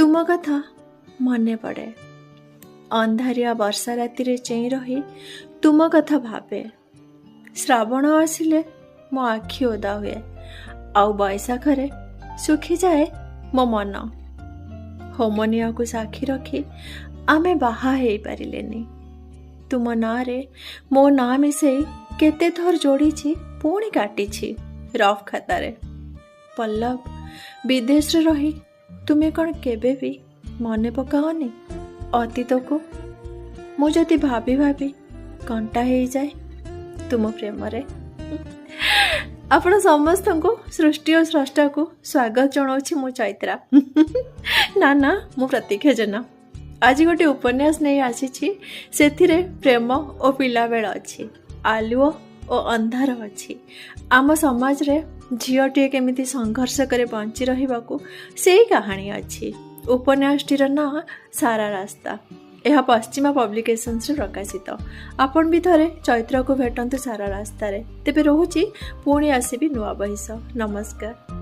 तुम कथा मने पड़े। अंधारिया वर्षा राति चेई रही तुम कथा भावे। श्रावण आसिले मो आखि ओदा हुए आउ बैसाखरे सुखी जाए मो मन। होमनिया को साक्षी रखी आमे बाहा हेई पारिलेनी। तुम नारे मो ना मिसेई केते थर जोड़ी पुणी काटी रफ खातारे। पल्लव विदेश रे रही तुमे कौन केबे भी मने पकाओनी अतीत को? मु जदि भाभी भाभी कंटा हो जाए तुम प्रेम रे। आपण समस्त को सृष्टि और स्रष्टा को स्वागत जनाऊँ मु चैत्रा। ना मु प्रतीक्षा जेना। आज गोटे उपन्यास नहीं आसी से प्रेम और पिला बेल अच्छी आलुओ और अंधार अच्छी। आम समाज रे झीटे केमिति संघर्ष करे बंची रहिबाकू सेही कहानी अच्छी। उपन्यासटीर ना सारा रास्ता। यह पश्चिमा पब्लिकेशन्स प्रकाशित। आपण भी थरे चैत्र को भेटंतु सारा रास्तारे। तेबे रहुची पुणी आसीबी नुआ बहिस। नमस्कार।